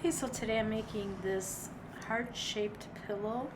Okay, so today I'm making this heart-shaped pillow.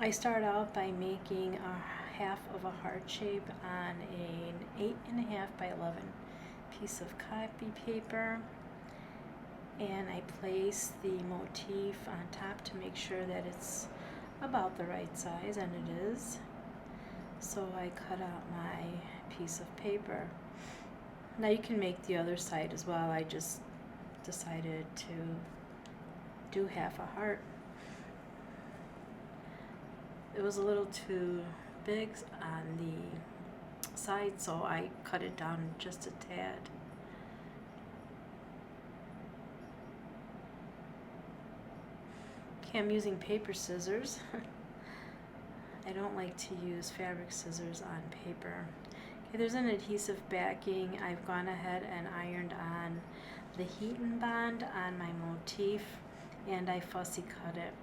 I start out by making a half of a heart shape on an 8.5 by 11 piece of copy paper, and I place the motif on top to make sure that it's about the right size, and it is. So I cut out my piece of paper. Now you can make the other side as well. I just decided to do half a heart. It was a little too big on the side, so I cut it down just a tad. Okay, I'm using paper scissors. I don't like to use fabric scissors on paper. Okay, there's an adhesive backing. I've gone ahead and ironed on the heat and bond on my motif, and I fussy cut it.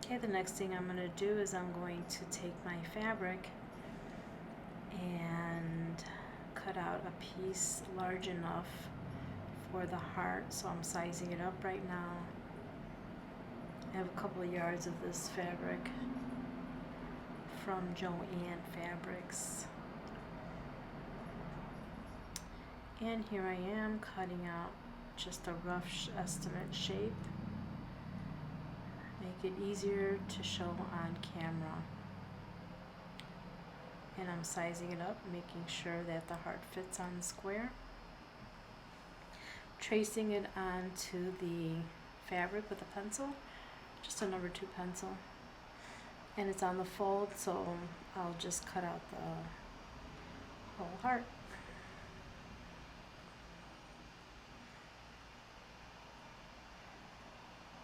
Okay, the next thing I'm going to do is I'm going to take my fabric and cut out a piece large enough for the heart, so I'm sizing it up right now. I have a couple of yards of this fabric from Joanne Fabrics. And here I am cutting out just a rough estimate shape. Make it easier to show on camera. And I'm sizing it up, making sure that the heart fits on the square. Tracing it onto the fabric with a pencil, just a number 2 pencil. And it's on the fold, so I'll just cut out the whole heart.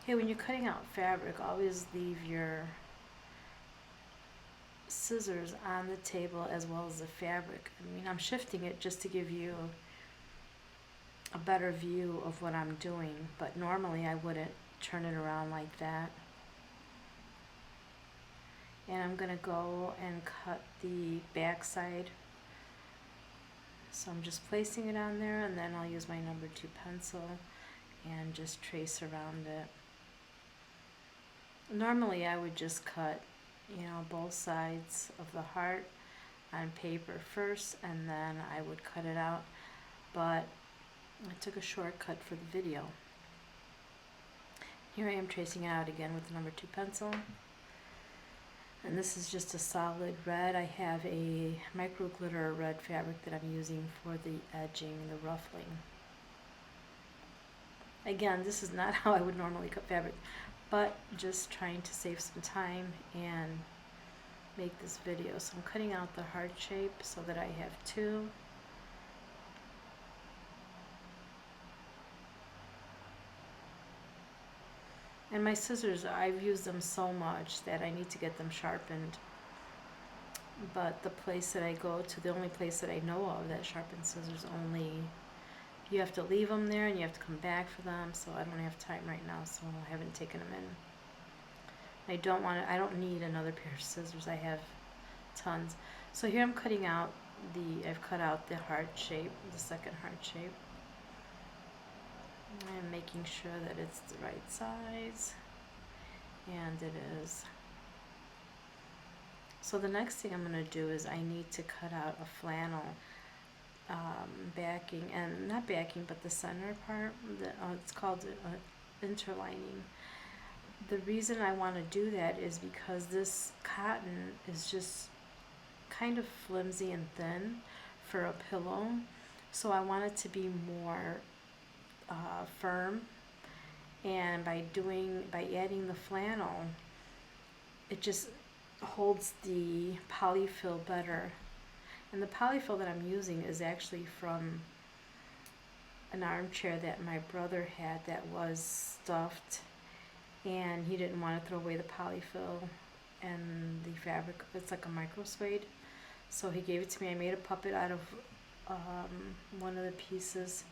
Okay, when you're cutting out fabric, always leave your scissors on the table as well as the fabric. I mean, I'm shifting it just to give you a better view of what I'm doing, but normally I wouldn't turn it around like that. And I'm going to go and cut the back side. So I'm just placing it on there, and then I'll use my number 2 pencil and just trace around it. Normally I would just cut, both sides of the heart on paper first, and then I would cut it out, but I took a shortcut for the video. Here I am tracing it out again with the number 2 pencil. And this is just a solid red. I have a micro glitter red fabric that I'm using for the edging, the ruffling. Again, this is not how I would normally cut fabric, but just trying to save some time and make this video. So I'm cutting out the heart shape so that I have 2. And my scissors, I've used them so much that I need to get them sharpened. But the place that I go to, the only place that I know of that sharpens scissors, only you have to leave them there and you have to come back for them. So I don't have time right now, so I haven't taken them in. I don't need another pair of scissors. I have tons. So here I'm cutting out I've cut out the heart shape, the second heart shape. I'm making sure that it's the right size, and it is. So the next thing I'm going to do is I need to cut out a flannel backing, and not backing, but the center part. It's called interlining. The reason I want to do that is because this cotton is just kind of flimsy and thin for a pillow, so I want it to be more firm, and by adding the flannel, it just holds the polyfill better. And the polyfill that I'm using is actually from an armchair that my brother had that was stuffed, and he didn't want to throw away the polyfill and the fabric. It's like a micro suede, so he gave it to me. I made a puppet out of one of the pieces,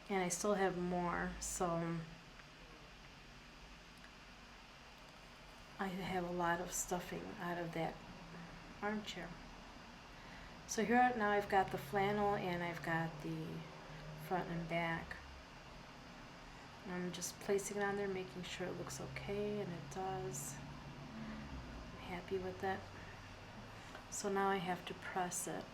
and I still have more, so I have a lot of stuffing out of that armchair. So here now I've got the flannel and I've got the front and back. I'm just placing it on there, making sure it looks okay, and it does. I'm happy with it. So now I have to press it.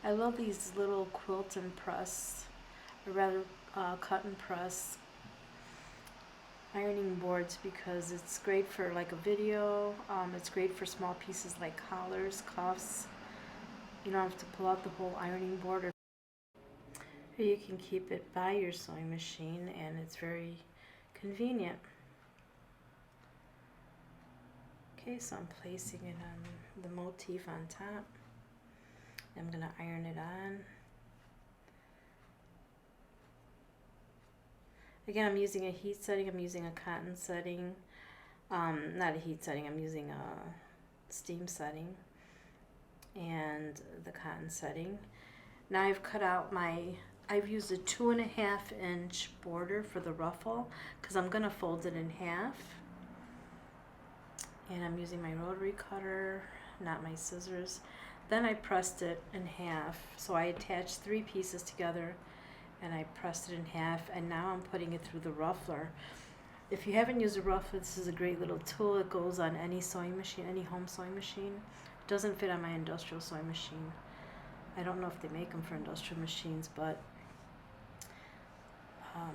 I love these little quilt and press, or rather cut and press ironing boards, because it's great for like a video. It's great for small pieces like collars, cuffs. You don't have to pull out the whole ironing board. Or you can keep it by your sewing machine, and it's very convenient. Okay, so I'm placing it on the motif on top. I'm going to iron it on. Again, I'm using a heat setting. I'm using a cotton setting. Not a heat setting, I'm using a steam setting and the cotton setting. Now I've cut out I've used a 2.5 inch border for the ruffle because I'm going to fold it in half. And I'm using my rotary cutter, not my scissors. Then I pressed it in half. So I attached 3 pieces together and I pressed it in half, and now I'm putting it through the ruffler. If you haven't used a ruffler, this is a great little tool. It goes on any sewing machine, any home sewing machine. It doesn't fit on my industrial sewing machine. I don't know if they make them for industrial machines, but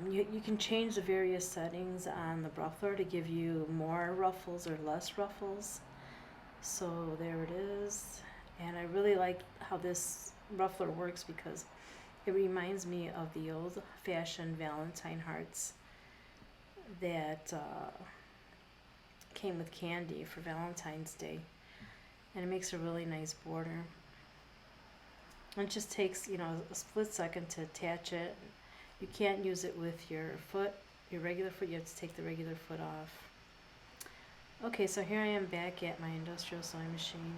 you can change the various settings on the ruffler to give you more ruffles or less ruffles. So there it is. And I really like how this ruffler works because it reminds me of the old-fashioned Valentine hearts that came with candy for Valentine's Day. And it makes a really nice border. And it just takes, a split second to attach it. You can't use it with your foot, your regular foot. You have to take the regular foot off. Okay, so here I am back at my industrial sewing machine,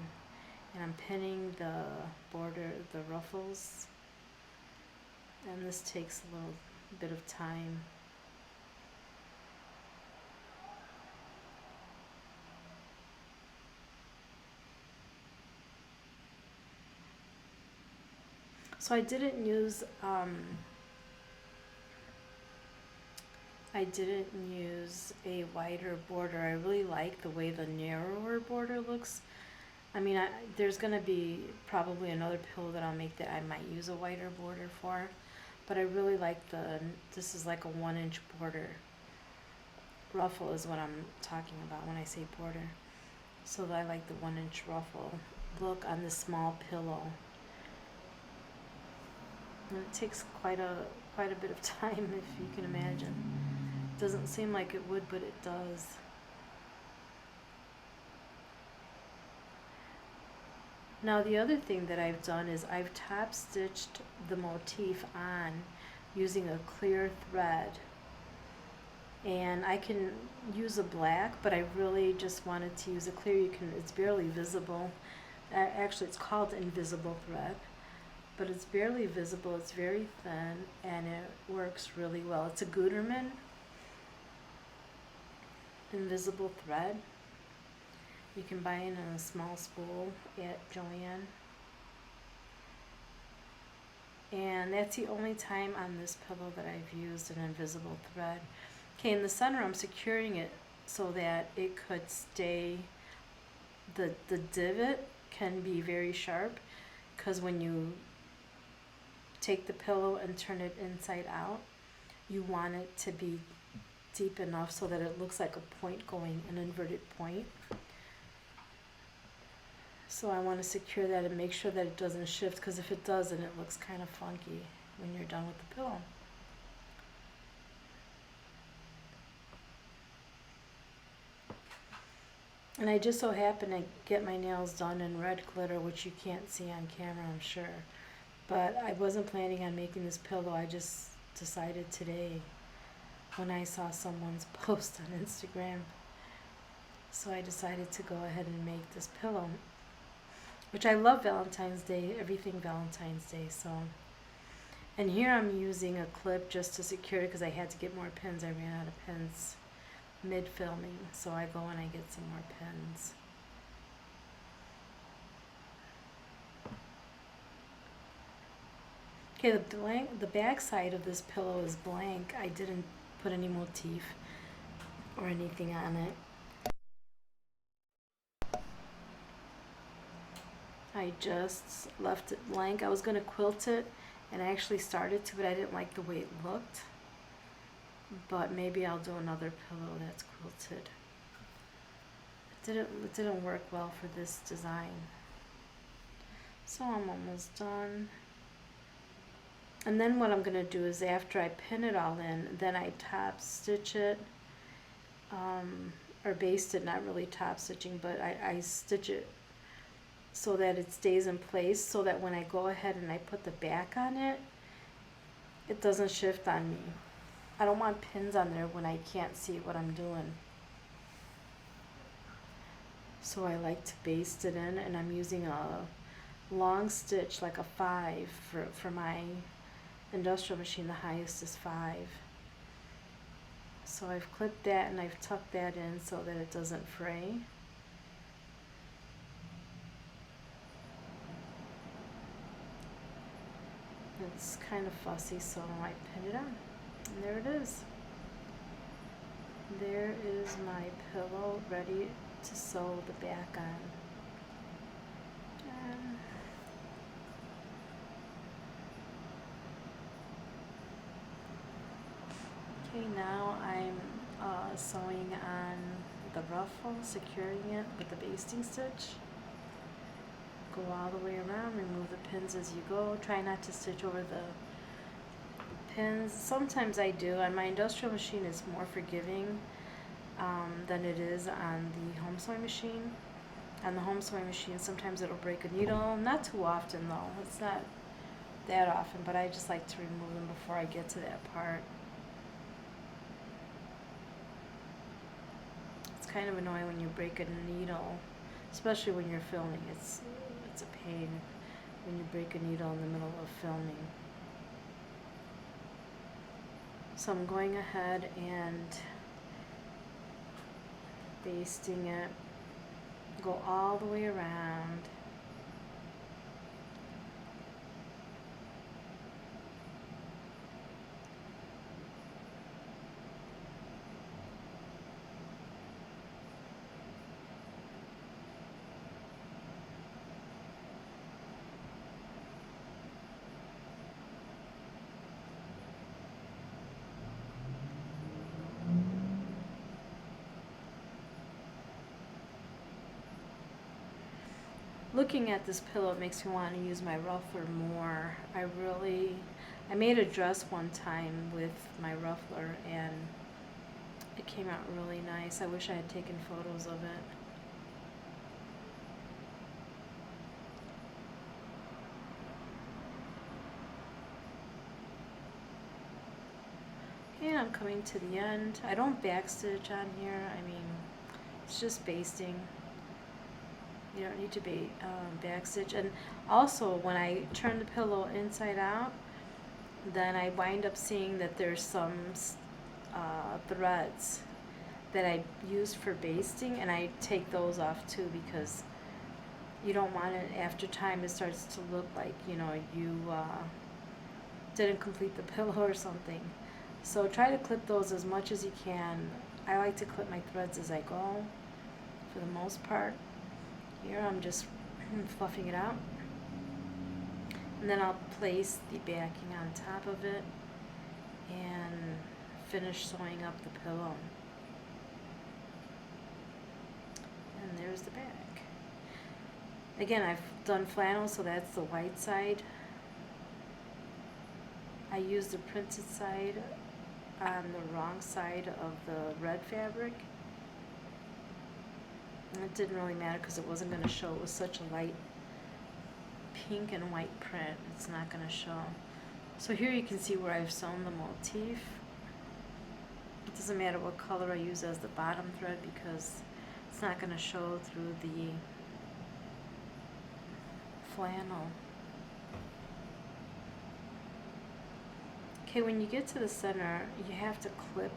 and I'm pinning the border, the ruffles. And this takes a little bit of time. So I didn't use a wider border. I really like the way the narrower border looks. I mean, there's going to be probably another pillow that I'll make that I might use a wider border for. But I really like this is like a 1 inch border. Ruffle is what I'm talking about when I say border. So I like the 1 inch ruffle look on this small pillow. And it takes quite a bit of time, if you can imagine. It doesn't seem like it would, but it does. Now the other thing that I've done is I've top stitched the motif on using a clear thread. And I can use a black, but I really just wanted to use a clear. It's barely visible. Actually, it's called invisible thread, but it's barely visible. It's very thin, and it works really well. It's a Gutermann invisible thread. You can buy it in a small spool at Joann. And that's the only time on this pillow that I've used an invisible thread. Okay, in the center I'm securing it so that it could stay, the divot can be very sharp, because when you take the pillow and turn it inside out, you want it to be deep enough so that it looks like a point going, an inverted point. So I want to secure that and make sure that it doesn't shift, because if it does, then it looks kind of funky when you're done with the pillow. And I just so happen to get my nails done in red glitter, which you can't see on camera, I'm sure. But I wasn't planning on making this pillow. I just decided today when I saw someone's post on Instagram. So I decided to go ahead and make this pillow, which I love Valentine's Day, everything Valentine's Day. So, and here I'm using a clip just to secure it because I had to get more pins. I ran out of pins mid-filming, so I go and I get some more pins. Okay, the back side of this pillow is blank. I didn't put any motif or anything on it. I just left it blank. I was going to quilt it, and I actually started to, but I didn't like the way it looked. But maybe I'll do another pillow that's quilted. It didn't work well for this design. So I'm almost done. And then what I'm going to do is after I pin it all in, then I top stitch it, or baste it, not really top stitching, but I stitch it so that it stays in place, so that when I go ahead and I put the back on it, it doesn't shift on me. I don't want pins on there when I can't see what I'm doing. So I like to baste it in, and I'm using a long stitch, like a 5 for my industrial machine. The highest is 5. So I've clipped that and I've tucked that in so that it doesn't fray. It's kind of fussy, so I pin it on. And there it is. There is my pillow ready to sew the back on. Okay, now I'm sewing on the ruffle, securing it with the basting stitch. Go all the way around, remove the pins as you go. Try not to stitch over the pins. Sometimes I do, and my industrial machine is more forgiving than it is on the home sewing machine. On the home sewing machine, sometimes it'll break a needle. Not too often though, it's not that often, but I just like to remove them before I get to that part. It's kind of annoying when you break a needle, especially when you're filming. It's a pain when you break a needle in the middle of filming. So I'm going ahead and basting it, go all the way around. Looking at this pillow, it makes me want to use my ruffler more. I made a dress one time with my ruffler, and it came out really nice. I wish I had taken photos of it. Okay, I'm coming to the end. I don't backstitch on here. I mean, it's just basting. You don't need to be backstitch. And also, when I turn the pillow inside out, then I wind up seeing that there's some threads that I used for basting, and I take those off too, because you don't want it, after time it starts to look like, you know, you didn't complete the pillow or something. So try to clip those as much as you can. I like to clip my threads as I go, for the most part. Here I'm just fluffing it out, and then I'll place the backing on top of it and finish sewing up the pillow. And there's the back. Again, I've done flannel, so that's the white side. I used the printed side on the wrong side of the red fabric. And it didn't really matter because it wasn't going to show. It was such a light pink and white print. It's not going to show. So here you can see where I've sewn the motif. It doesn't matter what color I use as the bottom thread because it's not going to show through the flannel. Okay, when you get to the center, you have to clip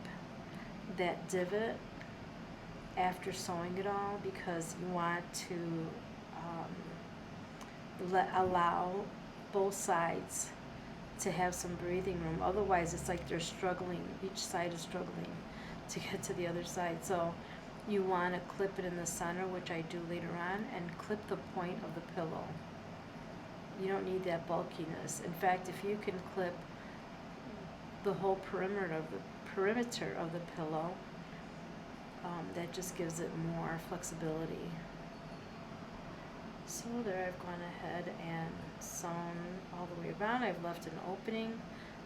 that divot after sewing it all, because you want to allow both sides to have some breathing room. Otherwise, it's like they're struggling, each side is struggling to get to the other side. So you want to clip it in the center, which I do later on, and clip the point of the pillow. You don't need that bulkiness. In fact, if you can clip the whole perimeter of the pillow, that just gives it more flexibility. So there, I've gone ahead and sewn all the way around. I've left an opening.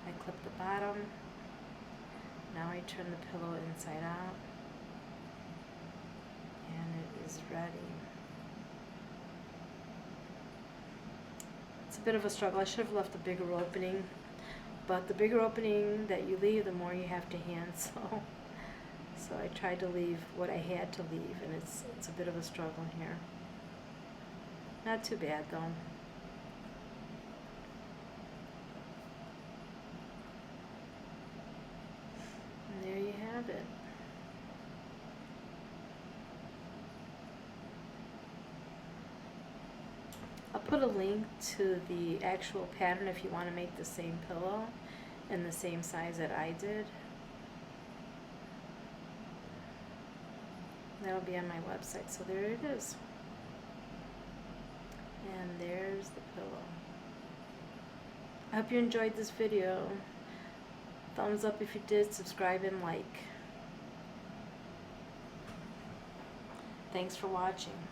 I clip the bottom. Now I turn the pillow inside out, and it is ready. It's a bit of a struggle. I should have left a bigger opening, but the bigger opening that you leave, the more you have to hand sew. So I tried to leave what I had to leave, and it's a bit of a struggle here. Not too bad though. And there you have it. I'll put a link to the actual pattern if you want to make the same pillow in the same size that I did. That'll be on my website. So there it is. And there's the pillow. I hope you enjoyed this video. Thumbs up if you did, subscribe and like. Thanks for watching.